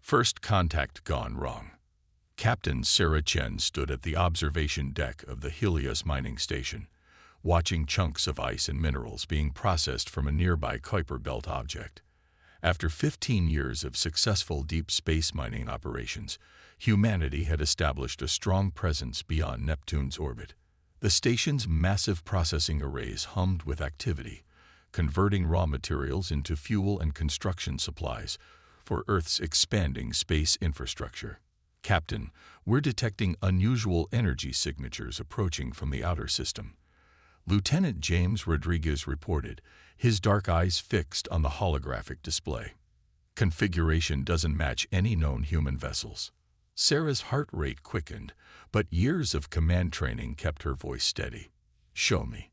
First contact gone wrong. Captain Sarah Chen stood at the observation deck of the Helios mining station, watching chunks of ice and minerals being processed from a nearby Kuiper Belt object. After 15 years of successful deep space mining operations, humanity had established a strong presence beyond Neptune's orbit. The station's massive processing arrays hummed with activity, converting raw materials into fuel and construction supplies for Earth's expanding space infrastructure. Captain, we're detecting unusual energy signatures approaching from the outer system. Lieutenant James Rodriguez reported, his dark eyes fixed on the holographic display. Configuration doesn't match any known human vessels. Sarah's heart rate quickened, but years of command training kept her voice steady. Show me.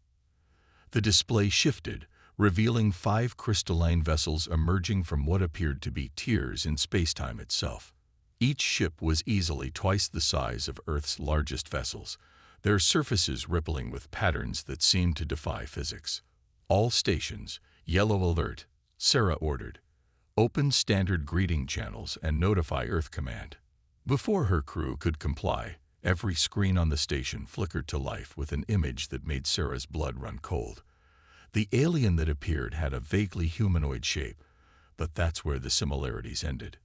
The display shifted, revealing 5 crystalline vessels emerging from what appeared to be tiers in spacetime itself. Each ship was easily twice the size of Earth's largest vessels, their surfaces rippling with patterns that seemed to defy physics. All stations, yellow alert, Sarah ordered. Open standard greeting channels and notify Earth Command. Before her crew could comply, every screen on the station flickered to life with an image that made Sarah's blood run cold. The alien that appeared had a vaguely humanoid shape, but that's where the similarities ended.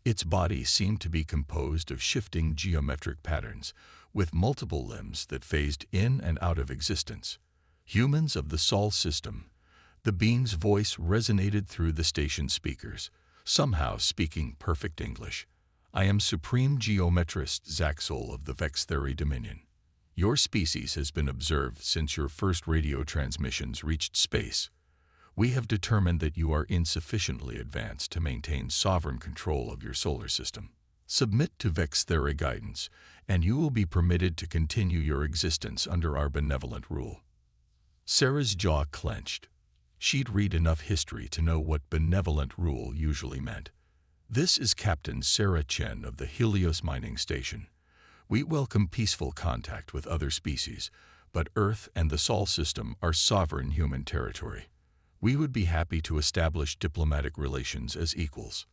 Its body seemed to be composed of shifting geometric patterns, with multiple limbs that phased in and out of existence. Humans of the Sol system. The being's voice resonated through the station speakers, somehow speaking perfect English. I am Supreme Geometrist Zaxol of the Vextheri Dominion. Your species has been observed since your first radio transmissions reached space. We have determined that you are insufficiently advanced to maintain sovereign control of your solar system. Submit to Vextheri guidance, and you will be permitted to continue your existence under our benevolent rule. Sarah's jaw clenched. She'd read enough history to know what benevolent rule usually meant. This is Captain Sarah Chen of the Helios mining station. We welcome peaceful contact with other species, but Earth and the Sol system are sovereign human territory. We would be happy to establish diplomatic relations as equals.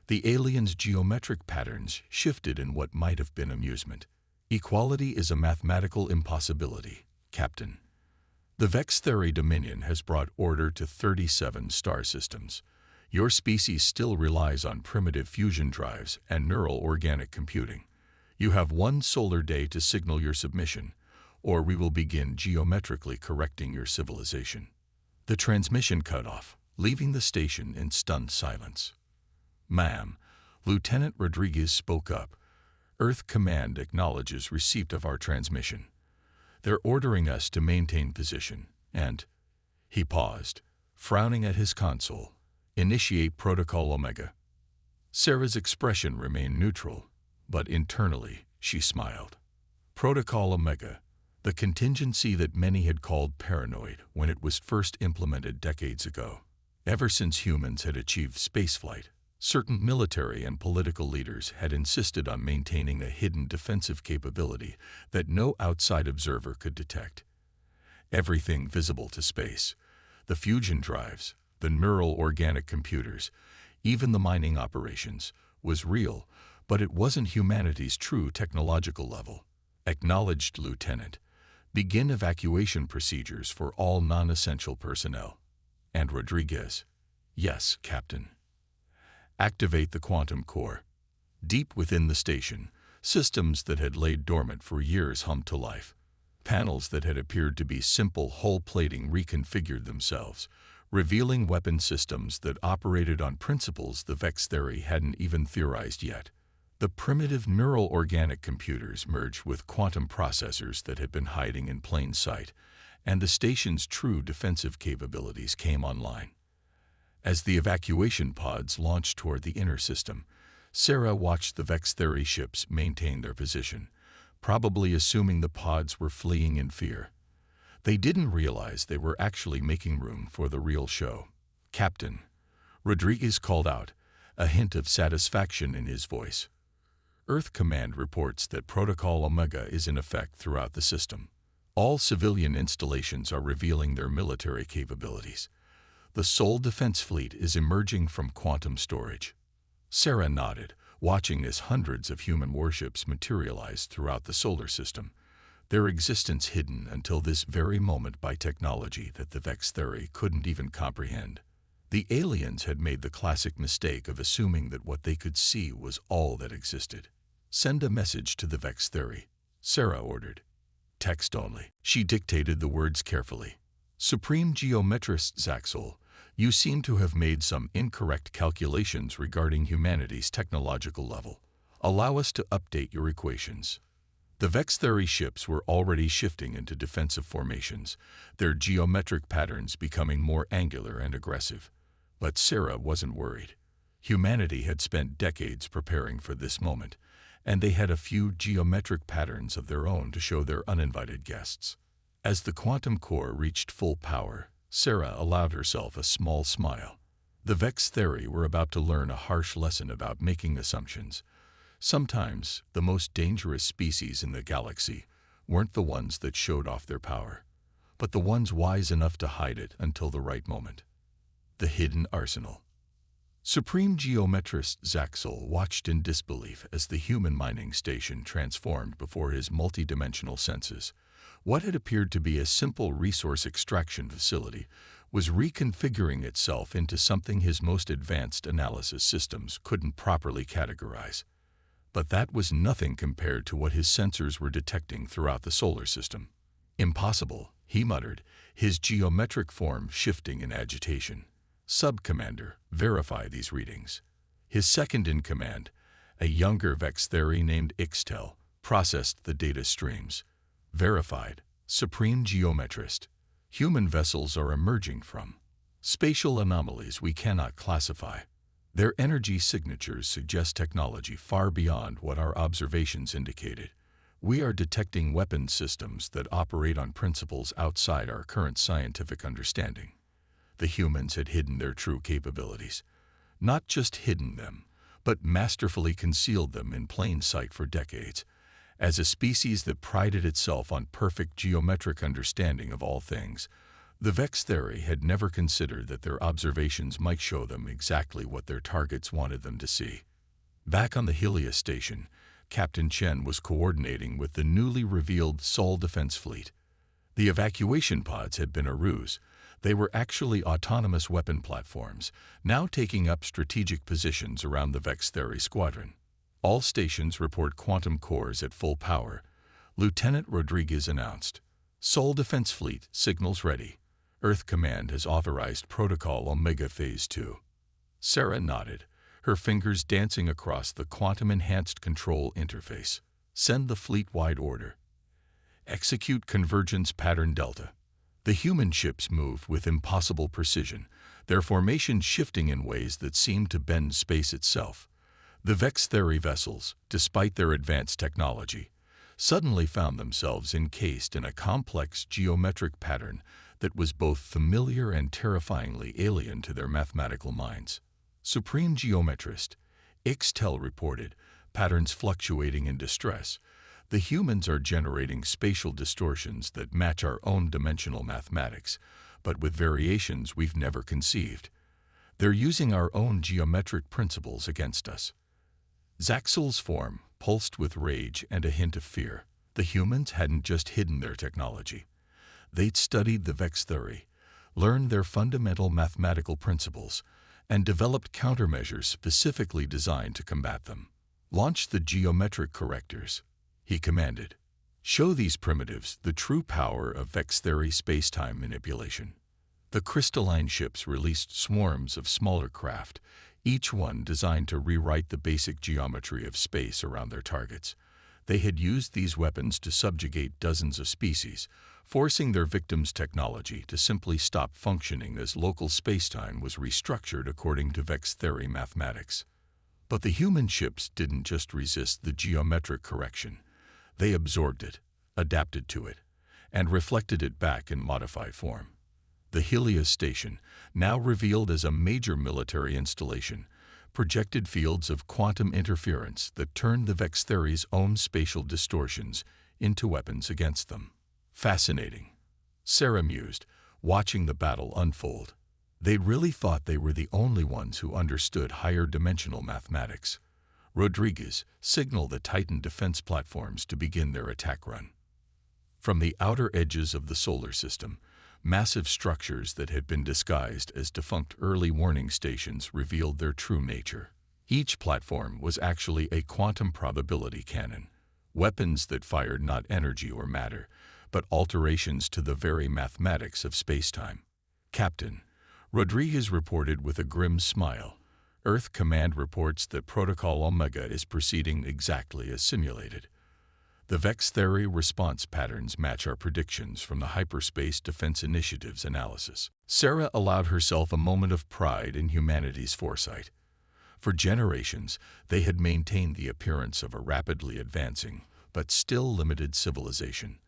The alien's geometric patterns shifted in what might have been amusement. Equality is a mathematical impossibility, Captain. The Vextheri Dominion has brought order to 37 star systems. Your species still relies on primitive fusion drives and neural organic computing. You have 1 solar day to signal your submission, or we will begin geometrically correcting your civilization. The transmission cut off, leaving the station in stunned silence. Ma'am, Lieutenant Rodriguez spoke up. Earth Command acknowledges receipt of our transmission. They're ordering us to maintain position, and... He paused, frowning at his console. Initiate Protocol Omega. Sarah's expression remained neutral, but internally she smiled. Protocol Omega, the contingency that many had called paranoid when it was first implemented decades ago. Ever since humans had achieved spaceflight, certain military and political leaders had insisted on maintaining a hidden defensive capability that no outside observer could detect. Everything visible to space, the fusion drives, the neural organic computers, even the mining operations, was real, but it wasn't humanity's true technological level. Acknowledged, Lieutenant. Begin evacuation procedures for all non-essential personnel. And Rodriguez. Yes, Captain. Activate the quantum core. Deep within the station, systems that had laid dormant for years hummed to life. Panels that had appeared to be simple hull plating reconfigured themselves, revealing weapon systems that operated on principles the Vextheri hadn't even theorized yet. The primitive neural organic computers merged with quantum processors that had been hiding in plain sight, and the station's true defensive capabilities came online. As the evacuation pods launched toward the inner system, Sarah watched the Vextheri ships maintain their position, probably assuming the pods were fleeing in fear. They didn't realize they were actually making room for the real show. Captain, Rodriguez called out, a hint of satisfaction in his voice. Earth Command reports that Protocol Omega is in effect throughout the system. All civilian installations are revealing their military capabilities. The Sol Defense Fleet is emerging from quantum storage. Sarah nodded, watching as hundreds of human warships materialized throughout the solar system, their existence hidden until this very moment by technology that the Vex theory couldn't even comprehend. The aliens had made the classic mistake of assuming that what they could see was all that existed. "Send a message to the Vex theory," Sarah ordered. "Text only." She dictated the words carefully. "Supreme Geometrist Zaxel, you seem to have made some incorrect calculations regarding humanity's technological level. Allow us to update your equations." The Vex theory ships were already shifting into defensive formations, their geometric patterns becoming more angular and aggressive. But Sarah wasn't worried. Humanity had spent decades preparing for this moment, and they had a few geometric patterns of their own to show their uninvited guests. As the quantum core reached full power, Sarah allowed herself a small smile. The Vex theory were about to learn a harsh lesson about making assumptions. Sometimes, the most dangerous species in the galaxy weren't the ones that showed off their power, but the ones wise enough to hide it until the right moment. The hidden arsenal. Supreme Geometrist Zaxel watched in disbelief as the human mining station transformed before his multidimensional senses. What had appeared to be a simple resource extraction facility was reconfiguring itself into something his most advanced analysis systems couldn't properly categorize. But that was nothing compared to what his sensors were detecting throughout the solar system. "Impossible," he muttered, his geometric form shifting in agitation. "Sub-Commander, verify these readings." His second-in-command, a younger Vex theory named Ixtel, processed the data streams. "Verified. Supreme Geometrist. Human vessels are emerging from spatial anomalies we cannot classify. Their energy signatures suggest technology far beyond what our observations indicated. We are detecting weapons systems that operate on principles outside our current scientific understanding." The humans had hidden their true capabilities. Not just hidden them, but masterfully concealed them in plain sight for decades. As a species that prided itself on perfect geometric understanding of all things, the Vex theory had never considered that their observations might show them exactly what their targets wanted them to see. Back on the Helios station, Captain Chen was coordinating with the newly revealed Sol Defense Fleet. The evacuation pods had been a ruse. They were actually autonomous weapon platforms, now taking up strategic positions around the Vex theory squadron. "All stations report quantum cores at full power," Lieutenant Rodriguez announced. "Sol Defense Fleet signals ready. Earth Command has authorized Protocol Omega Phase 2. Sarah nodded, her fingers dancing across the quantum-enhanced control interface. "Send the fleet-wide order. Execute Convergence Pattern Delta." The human ships moved with impossible precision, their formations shifting in ways that seemed to bend space itself. The Vex theory vessels, despite their advanced technology, suddenly found themselves encased in a complex geometric pattern that was both familiar and terrifyingly alien to their mathematical minds. "Supreme Geometrist," Ixtel reported, patterns fluctuating in distress. "The humans are generating spatial distortions that match our own dimensional mathematics, but with variations we've never conceived. They're using our own geometric principles against us." Zaxel's form pulsed with rage and a hint of fear. The humans hadn't just hidden their technology. They'd studied the Vex theory, learned their fundamental mathematical principles, and developed countermeasures specifically designed to combat them. "Launch the geometric correctors," he commanded. "Show these primitives the true power of Vex theory space-time manipulation." The crystalline ships released swarms of smaller craft, each one designed to rewrite the basic geometry of space around their targets. They had used these weapons to subjugate dozens of species, forcing their victims' technology to simply stop functioning as local spacetime was restructured according to Vex theory mathematics. But the human ships didn't just resist the geometric correction. They absorbed it, adapted to it, and reflected it back in modified form. The Helios station, now revealed as a major military installation, projected fields of quantum interference that turned the Vex theory's own spatial distortions into weapons against them. "Fascinating," Sarah mused, watching the battle unfold. They really thought they were the only ones who understood higher dimensional mathematics. Rodriguez, signal the Titan defense platforms to begin their attack run. From the outer edges of the solar system, massive structures that had been disguised as defunct early warning stations revealed their true nature. Each platform was actually a quantum probability cannon, weapons that fired not energy or matter, but alterations to the very mathematics of spacetime. Captain, Rodriguez reported with a grim smile. Earth Command reports that Protocol Omega is proceeding exactly as simulated. The Vex theory response patterns match our predictions from the Hyperspace Defense Initiative's analysis. Sarah allowed herself a moment of pride in humanity's foresight. For generations, they had maintained the appearance of a rapidly advancing, but still limited civilization,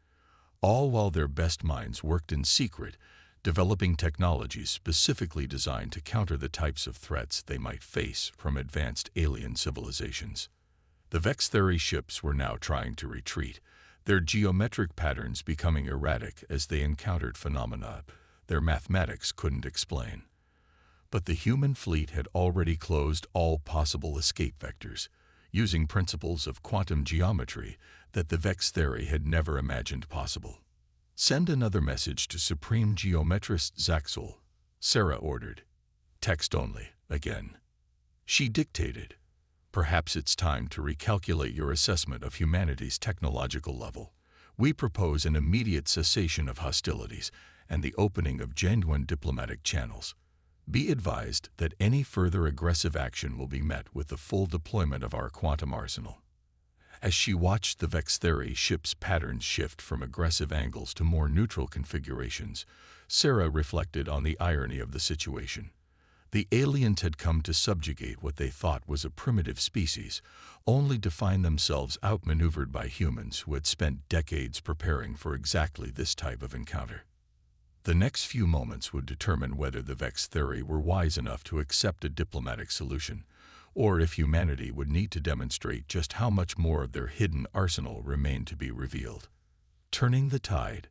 all while their best minds worked in secret, developing technologies specifically designed to counter the types of threats they might face from advanced alien civilizations. The Vex theory ships were now trying to retreat, their geometric patterns becoming erratic as they encountered phenomena their mathematics couldn't explain. But the human fleet had already closed all possible escape vectors, using principles of quantum geometry that the Vex theory had never imagined possible. "Send another message to Supreme Geometrist Zaxel," Sarah ordered. "Text only, again." She dictated, "Perhaps it's time to recalculate your assessment of humanity's technological level. We propose an immediate cessation of hostilities and the opening of genuine diplomatic channels. Be advised that any further aggressive action will be met with the full deployment of our quantum arsenal." As she watched the Vex theory ship's patterns shift from aggressive angles to more neutral configurations, Sarah reflected on the irony of the situation. The aliens had come to subjugate what they thought was a primitive species, only to find themselves outmaneuvered by humans who had spent decades preparing for exactly this type of encounter. The next few moments would determine whether the Vex theory were wise enough to accept a diplomatic solution, or if humanity would need to demonstrate just how much more of their hidden arsenal remained to be revealed. Turning the tide.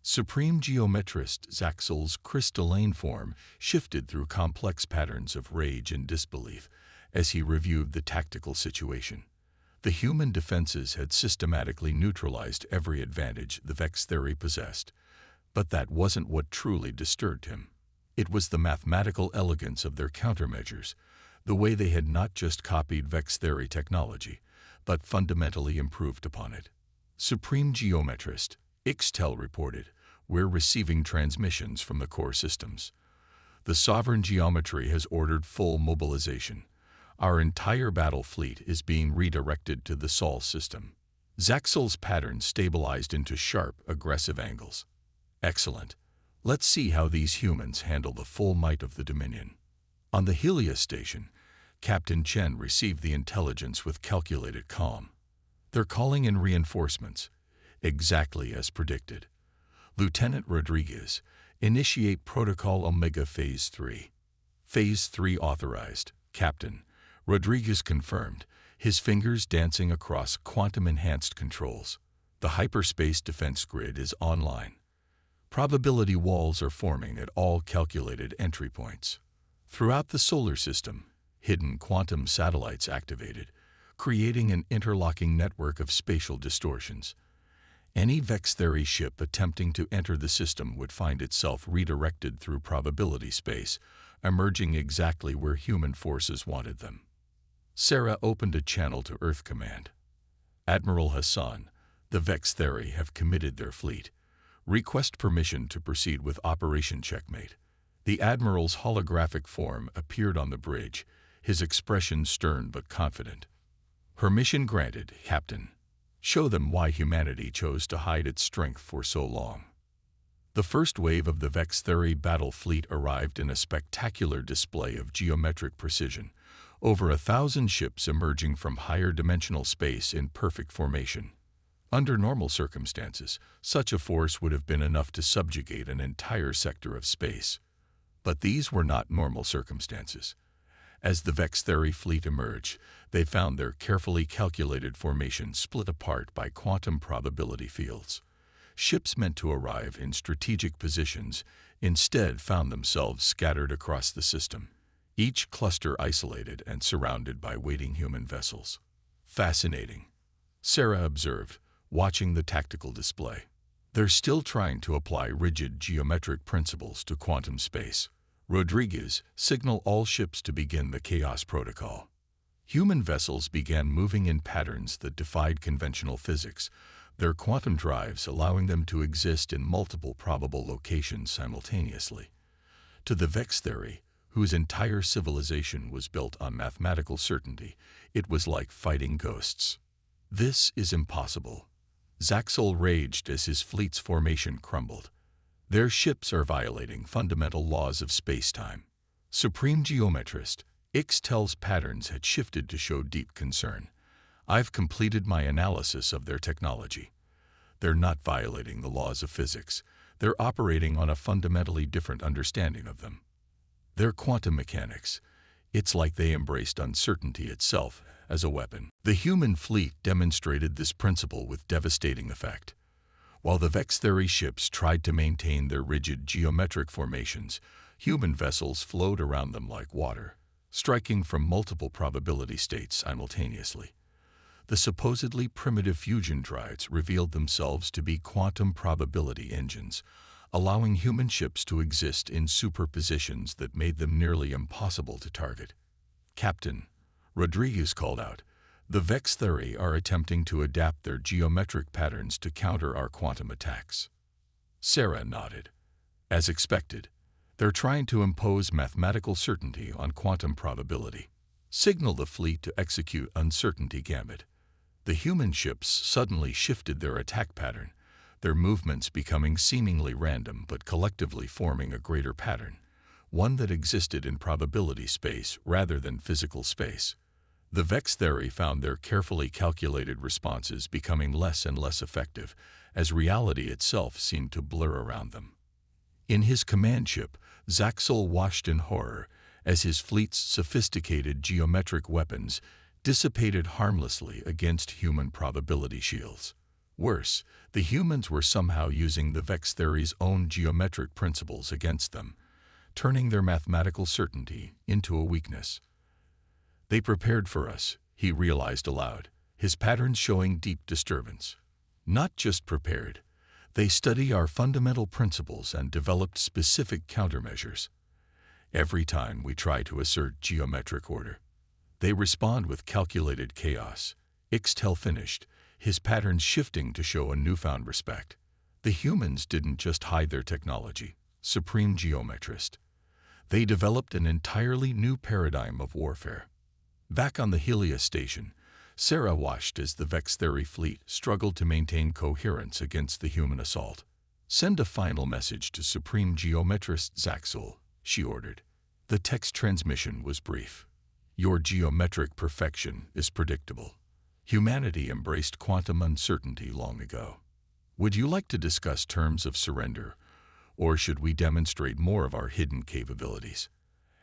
Supreme Geometrist Zaxel's crystalline form shifted through complex patterns of rage and disbelief as he reviewed the tactical situation. The human defenses had systematically neutralized every advantage the Vex theory possessed, but that wasn't what truly disturbed him. It was the mathematical elegance of their countermeasures, the way they had not just copied Vex theory technology, but fundamentally improved upon it. Supreme Geometrist Ixtel reported, "We're receiving transmissions from the core systems. The Sovereign Geometry has ordered full mobilization. Our entire battle fleet is being redirected to the Sol system." Zaxel's patterns stabilized into sharp, aggressive angles. "Excellent. Let's see how these humans handle the full might of the Dominion." On the Helios station, Captain Chen received the intelligence with calculated calm. "They're calling in reinforcements." Exactly as predicted. "Lieutenant Rodriguez, initiate Protocol Omega Phase 3. Phase 3 authorized, Captain." Rodriguez confirmed, his fingers dancing across quantum-enhanced controls. "The hyperspace defense grid is online. Probability walls are forming at all calculated entry points. Throughout the solar system, hidden quantum satellites activated, creating an interlocking network of spatial distortions. Any Vex theory ship attempting to enter the system would find itself redirected through probability space, emerging exactly where human forces wanted them." Sarah opened a channel to Earth Command. "Admiral Hassan, the Vex theory have committed their fleet. Request permission to proceed with Operation Checkmate." The Admiral's holographic form appeared on the bridge, his expression stern but confident. "Permission granted, Captain. Show them why humanity chose to hide its strength for so long." The first wave of the Vex theory battle fleet arrived in a spectacular display of geometric precision, over 1,000 ships emerging from higher dimensional space in perfect formation. Under normal circumstances, such a force would have been enough to subjugate an entire sector of space. But these were not normal circumstances. As the Vex theory fleet emerged, they found their carefully calculated formation split apart by quantum probability fields. Ships meant to arrive in strategic positions instead found themselves scattered across the system. each cluster isolated and surrounded by waiting human vessels. Fascinating, Sarah observed, watching the tactical display. They're still trying to apply rigid geometric principles to quantum space. Rodriguez, signal all ships to begin the chaos protocol. Human vessels began moving in patterns that defied conventional physics, their quantum drives allowing them to exist in multiple probable locations simultaneously. To the Vex theory, whose entire civilization was built on mathematical certainty, it was like fighting ghosts. This is impossible. Zaxel raged as his fleet's formation crumbled. Their ships are violating fundamental laws of space-time. Supreme geometrist, Ixtel's patterns had shifted to show deep concern. I've completed my analysis of their technology. They're not violating the laws of physics. They're operating on a fundamentally different understanding of them. Their quantum mechanics, it's like they embraced uncertainty itself as a weapon. The human fleet demonstrated this principle with devastating effect. While the Vex theory ships tried to maintain their rigid geometric formations, human vessels flowed around them like water, striking from multiple probability states simultaneously. The supposedly primitive fusion drives revealed themselves to be quantum probability engines, allowing human ships to exist in superpositions that made them nearly impossible to target. Captain, Rodriguez called out, the Vex theory are attempting to adapt their geometric patterns to counter our quantum attacks. Sarah nodded. As expected, they're trying to impose mathematical certainty on quantum probability. Signal the fleet to execute uncertainty gambit. The human ships suddenly shifted their attack pattern, their movements becoming seemingly random but collectively forming a greater pattern, one that existed in probability space rather than physical space. The Vex theory found their carefully calculated responses becoming less and less effective as reality itself seemed to blur around them. In his command ship, Zaxel watched in horror as his fleet's sophisticated geometric weapons dissipated harmlessly against human probability shields. Worse, the humans were somehow using the Vex theory's own geometric principles against them, turning their mathematical certainty into a weakness. They prepared for us, he realized aloud, his patterns showing deep disturbance. Not just prepared, they study our fundamental principles and developed specific countermeasures. Every time we try to assert geometric order, they respond with calculated chaos. Ixtel finished, his patterns shifting to show a newfound respect. The humans didn't just hide their technology, supreme geometrist. They developed an entirely new paradigm of warfare. Back on the Helios station, Sarah watched as the Vex theory fleet struggled to maintain coherence against the human assault. Send a final message to Supreme Geometrist Zaxel, she ordered. The text transmission was brief. Your geometric perfection is predictable. Humanity embraced quantum uncertainty long ago. Would you like to discuss terms of surrender, or should we demonstrate more of our hidden capabilities?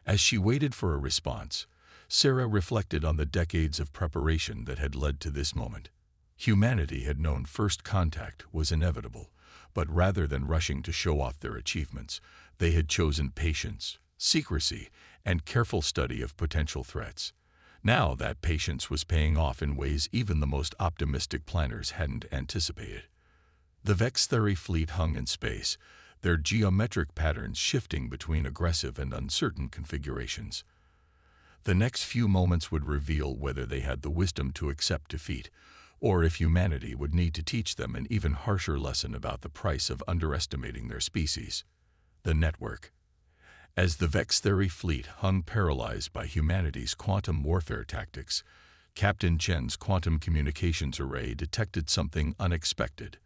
As she waited for a response, Sarah reflected on the decades of preparation that had led to this moment. Humanity had known first contact was inevitable, but rather than rushing to show off their achievements, they had chosen patience, secrecy, and careful study of potential threats. Now that patience was paying off in ways even the most optimistic planners hadn't anticipated. The Vex theory fleet hung in space, their geometric patterns shifting between aggressive and uncertain configurations. The next few moments would reveal whether they had the wisdom to accept defeat, or if humanity would need to teach them an even harsher lesson about the price of underestimating their species. The network. As the Vex theory fleet hung paralyzed by humanity's quantum warfare tactics, Captain Chen's quantum communications array detected something unexpected.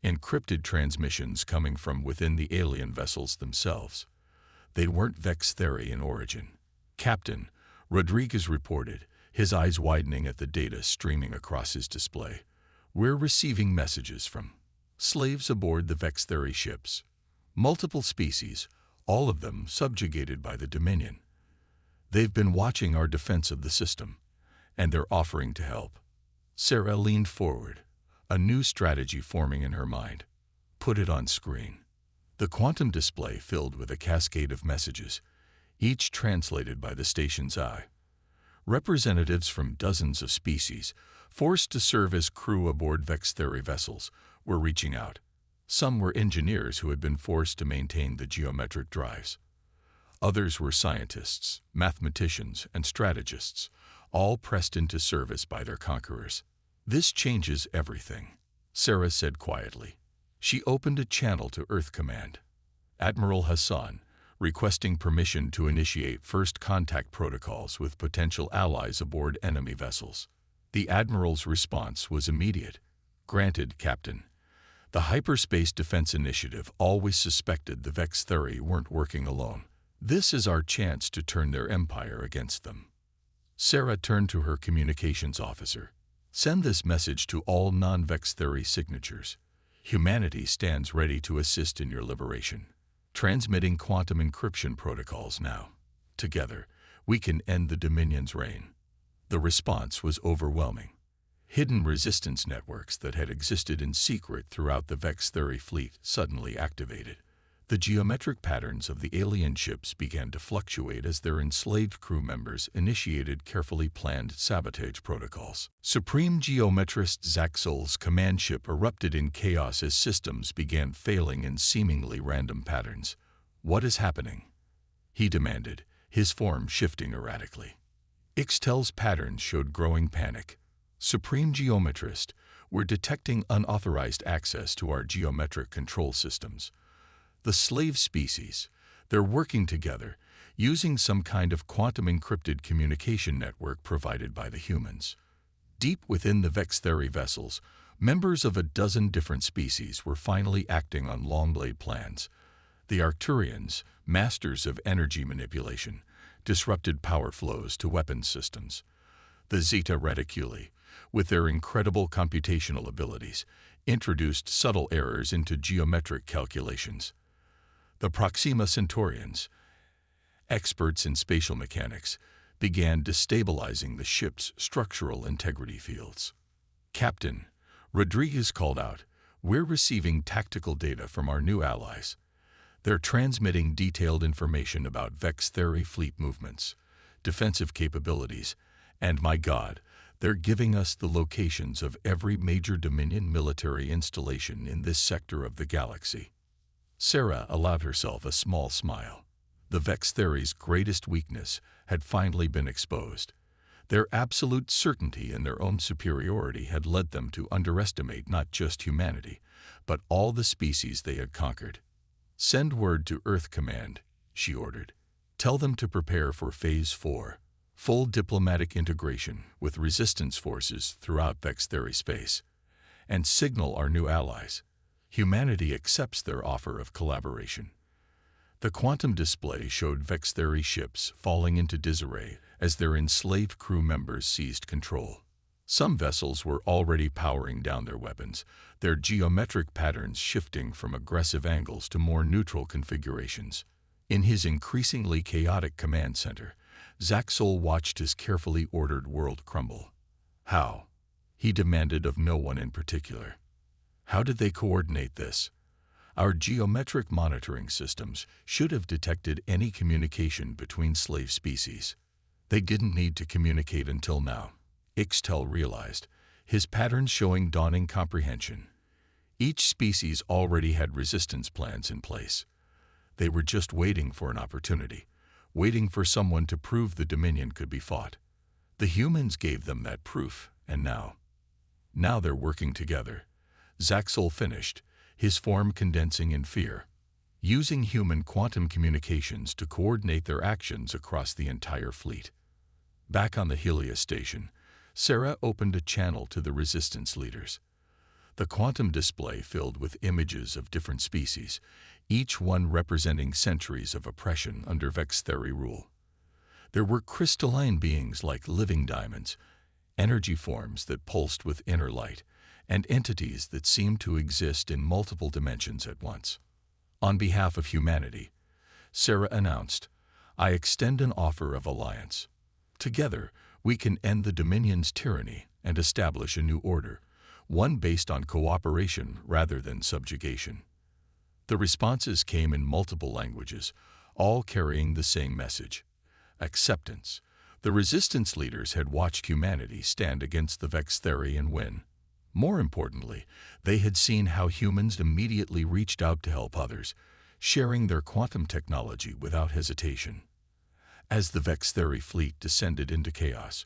Encrypted transmissions coming from within the alien vessels themselves. They weren't Vex theory in origin. Captain, Rodriguez reported, his eyes widening at the data streaming across his display. We're receiving messages from slaves aboard the Vex theory ships. Multiple species, all of them subjugated by the Dominion. They've been watching our defense of the system, and they're offering to help. Sarah leaned forward, a new strategy forming in her mind. Put it on screen. The quantum display filled with a cascade of messages, each translated by the station's eye. Representatives from dozens of species, forced to serve as crew aboard Vextheri vessels, were reaching out. Some were engineers who had been forced to maintain the geometric drives. Others were scientists, mathematicians, and strategists, all pressed into service by their conquerors. "This changes everything," Sarah said quietly. She opened a channel to Earth Command. Admiral Hassan, requesting permission to initiate first contact protocols with potential allies aboard enemy vessels. The Admiral's response was immediate. "Granted, Captain." The Hyperspace Defense Initiative always suspected the Vextheri weren't working alone. This is our chance to turn their empire against them. Sarah turned to her communications officer. "Send this message to all non-Vextheri signatures. Humanity stands ready to assist in your liberation. Transmitting quantum encryption protocols now. Together, we can end the Dominion's reign." The response was overwhelming. Hidden resistance networks that had existed in secret throughout the Vextheri fleet suddenly activated. The geometric patterns of the alien ships began to fluctuate as their enslaved crew members initiated carefully planned sabotage protocols. Supreme Geometrist Zaxol's command ship erupted in chaos as systems began failing in seemingly random patterns. "What is happening?" he demanded, his form shifting erratically. Ixtel's patterns showed growing panic. "Supreme Geometrist, we're detecting unauthorized access to our geometric control systems. The slave species, they're working together, using some kind of quantum-encrypted communication network provided by the humans." Deep within the Vextheri vessels, members of a dozen different species were finally acting on long-laid plans. The Arcturians, masters of energy manipulation, disrupted power flows to weapons systems. The Zeta Reticuli, with their incredible computational abilities, introduced subtle errors into geometric calculations. The Proxima Centaurians, experts in spatial mechanics, began destabilizing the ship's structural integrity fields. "Captain," Rodriguez called out, "we're receiving tactical data from our new allies. They're transmitting detailed information about Vextheri fleet movements, defensive capabilities, and, my God, they're giving us the locations of every major Dominion military installation in this sector of the galaxy." Sarah allowed herself a small smile. The Vextheri's greatest weakness had finally been exposed. Their absolute certainty in their own superiority had led them to underestimate not just humanity, but all the species they had conquered. "Send word to Earth Command," she ordered. "Tell them to prepare for Phase 4, full diplomatic integration with resistance forces throughout Vextheri space, and signal our new allies. Humanity accepts their offer of collaboration." The quantum display showed Vextheri ships falling into disarray as their enslaved crew members seized control. Some vessels were already powering down their weapons, their geometric patterns shifting from aggressive angles to more neutral configurations. In his increasingly chaotic command center, Zaxol watched his carefully ordered world crumble. "How?" he demanded of no one in particular. "How did they coordinate this? Our geometric monitoring systems should have detected any communication between slave species. They didn't need to communicate until now," Ixtel realized, his patterns showing dawning comprehension. Each species already had resistance plans in place. They were just waiting for an opportunity, waiting for someone to prove the Dominion could be fought. The humans gave them that proof, and now they're working together. Zaxol finished, his form condensing in fear, using human quantum communications to coordinate their actions across the entire fleet. Back on the Helios station, Sarah opened a channel to the resistance leaders. The quantum display filled with images of different species, each one representing centuries of oppression under Vextheri rule. There were crystalline beings like living diamonds, energy forms that pulsed with inner light, and entities that seemed to exist in multiple dimensions at once. On behalf of humanity, Sarah announced, "I extend an offer of alliance. Together, we can end the Dominion's tyranny and establish a new order, one based on cooperation rather than subjugation." The responses came in multiple languages, all carrying the same message: acceptance. The resistance leaders had watched humanity stand against the Vex theory and win. More importantly, they had seen how humans immediately reached out to help others, sharing their quantum technology without hesitation. As the Vex theory fleet descended into chaos,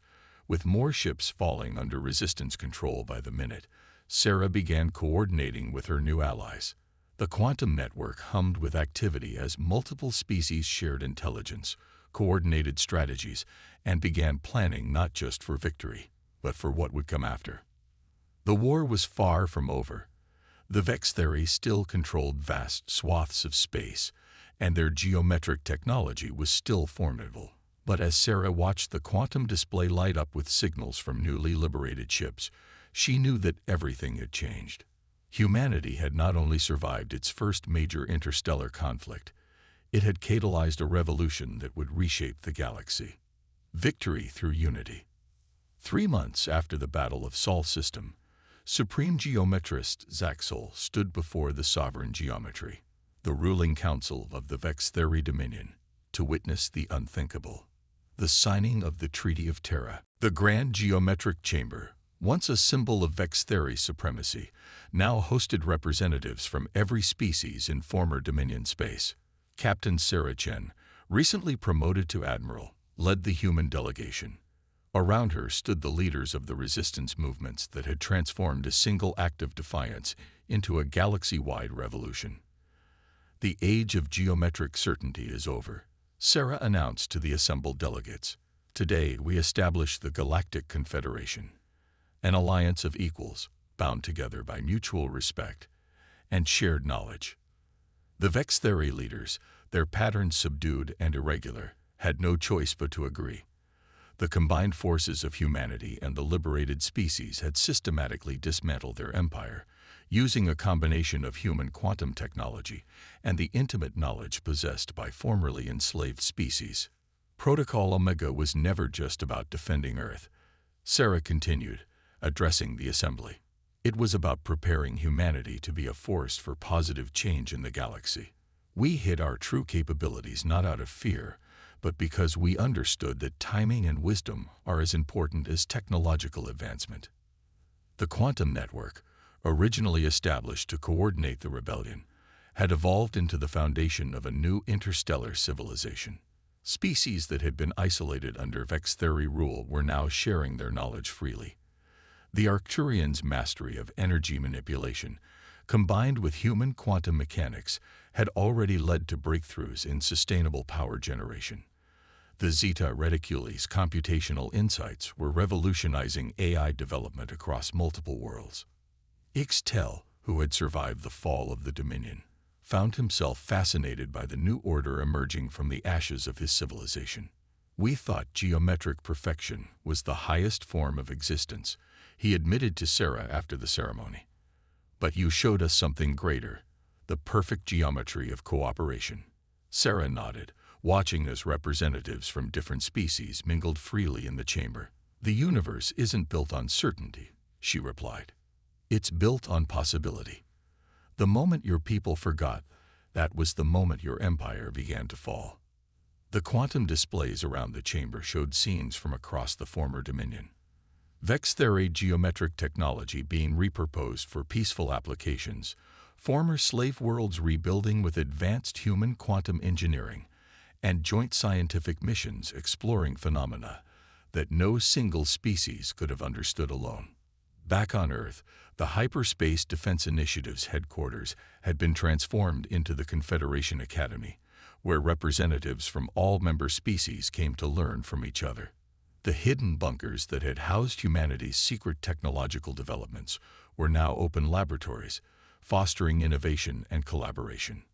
with more ships falling under resistance control by the minute, Sarah began coordinating with her new allies. The quantum network hummed with activity as multiple species shared intelligence, coordinated strategies, and began planning not just for victory, but for what would come after. The war was far from over. The Vex theory still controlled vast swaths of space, and their geometric technology was still formidable. But as Sarah watched the quantum display light up with signals from newly liberated ships, she knew that everything had changed. Humanity had not only survived its first major interstellar conflict, it had catalyzed a revolution that would reshape the galaxy. Victory through unity. 3 months after the Battle of Sol System, Supreme Geometrist Zaxel stood before the Sovereign Geometry, the ruling council of the Vex theory Dominion, to witness the unthinkable. The signing of the Treaty of Terra. The Grand Geometric Chamber, once a symbol of Vex theory supremacy, now hosted representatives from every species in former Dominion space. Captain Sarah Chen, recently promoted to Admiral, led the human delegation. Around her stood the leaders of the resistance movements that had transformed a single act of defiance into a galaxy-wide revolution. The age of geometric certainty is over, Sarah announced to the assembled delegates. Today we establish the Galactic Confederation, an alliance of equals, bound together by mutual respect and shared knowledge. The Vex theory leaders, their patterns subdued and irregular, had no choice but to agree. The combined forces of humanity and the liberated species had systematically dismantled their empire, using a combination of human quantum technology and the intimate knowledge possessed by formerly enslaved species. Protocol Omega was never just about defending Earth, Sarah continued, addressing the assembly. It was about preparing humanity to be a force for positive change in the galaxy. We hid our true capabilities not out of fear, but because we understood that timing and wisdom are as important as technological advancement. The quantum network, originally established to coordinate the rebellion, had evolved into the foundation of a new interstellar civilization. Species that had been isolated under Vex theory rule were now sharing their knowledge freely. The Arcturians' mastery of energy manipulation, combined with human quantum mechanics, had already led to breakthroughs in sustainable power generation. The Zeta Reticuli's computational insights were revolutionizing AI development across multiple worlds. Ixtel, who had survived the fall of the Dominion, found himself fascinated by the new order emerging from the ashes of his civilization. We thought geometric perfection was the highest form of existence, he admitted to Sarah after the ceremony. But you showed us something greater, the perfect geometry of cooperation. Sarah nodded, watching as representatives from different species mingled freely in the chamber. The universe isn't built on certainty, she replied. It's built on possibility. The moment your people forgot, that was the moment your empire began to fall. The quantum displays around the chamber showed scenes from across the former Dominion. Vex theory geometric technology being repurposed for peaceful applications, former slave worlds rebuilding with advanced human quantum engineering, and joint scientific missions exploring phenomena that no single species could have understood alone. Back on Earth, the Hyperspace Defense Initiative's headquarters had been transformed into the Confederation Academy, where representatives from all member species came to learn from each other. The hidden bunkers that had housed humanity's secret technological developments were now open laboratories, fostering innovation and collaboration.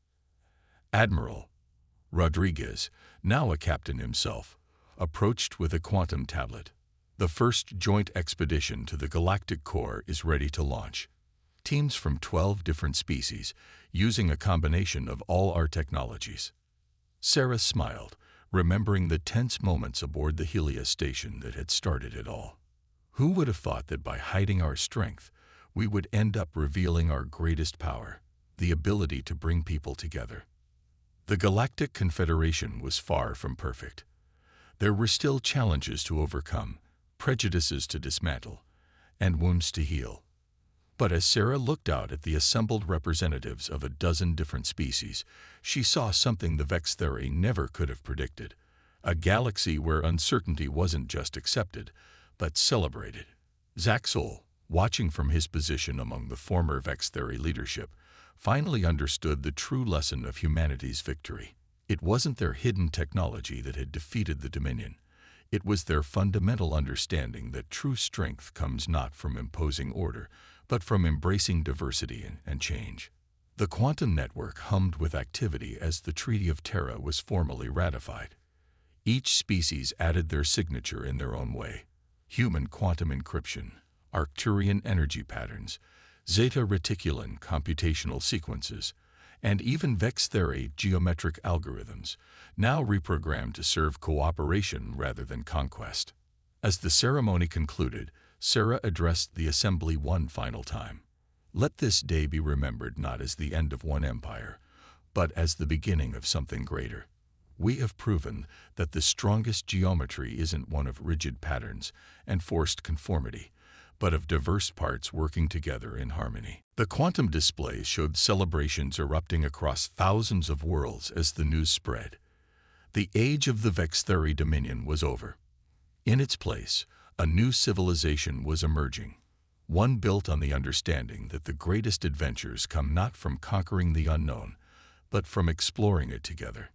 Admiral Rodriguez, now a captain himself, approached with a quantum tablet. The first joint expedition to the Galactic Core is ready to launch. Teams from 12 different species, using a combination of all our technologies. Sarah smiled, remembering the tense moments aboard the Helios station that had started it all. Who would have thought that by hiding our strength, we would end up revealing our greatest power, the ability to bring people together? The Galactic Confederation was far from perfect. There were still challenges to overcome, prejudices to dismantle, and wounds to heal. But as Sarah looked out at the assembled representatives of a dozen different species, she saw something the Vextheri never could have predicted. A galaxy where uncertainty wasn't just accepted, but celebrated. Zaxol, watching from his position among the former Vextheri leadership, finally understood the true lesson of humanity's victory. It wasn't their hidden technology that had defeated the Dominion. It was their fundamental understanding that true strength comes not from imposing order, but from embracing diversity and change. The quantum network hummed with activity as the Treaty of Terra was formally ratified. Each species added their signature in their own way. Human quantum encryption, Arcturian energy patterns, Zeta Reticulan computational sequences, and even Vextheri geometric algorithms, now reprogrammed to serve cooperation rather than conquest. As the ceremony concluded, Sarah addressed the assembly one final time. Let this day be remembered not as the end of one empire, but as the beginning of something greater. We have proven that the strongest geometry isn't one of rigid patterns and forced conformity, but of diverse parts working together in harmony. The quantum display showed celebrations erupting across thousands of worlds as the news spread. The age of the Vextheri Dominion was over. In its place, a new civilization was emerging, one built on the understanding that the greatest adventures come not from conquering the unknown, but from exploring it together.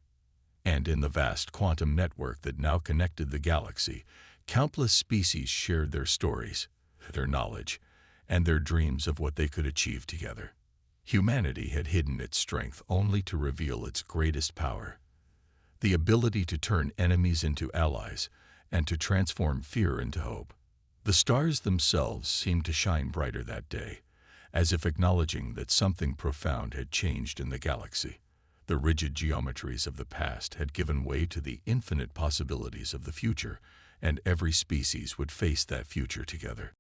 And in the vast quantum network that now connected the galaxy, countless species shared their stories, their knowledge, and their dreams of what they could achieve together. Humanity had hidden its strength only to reveal its greatest power, the ability to turn enemies into allies and to transform fear into hope. The stars themselves seemed to shine brighter that day, as if acknowledging that something profound had changed in the galaxy. The rigid geometries of the past had given way to the infinite possibilities of the future, and every species would face that future together.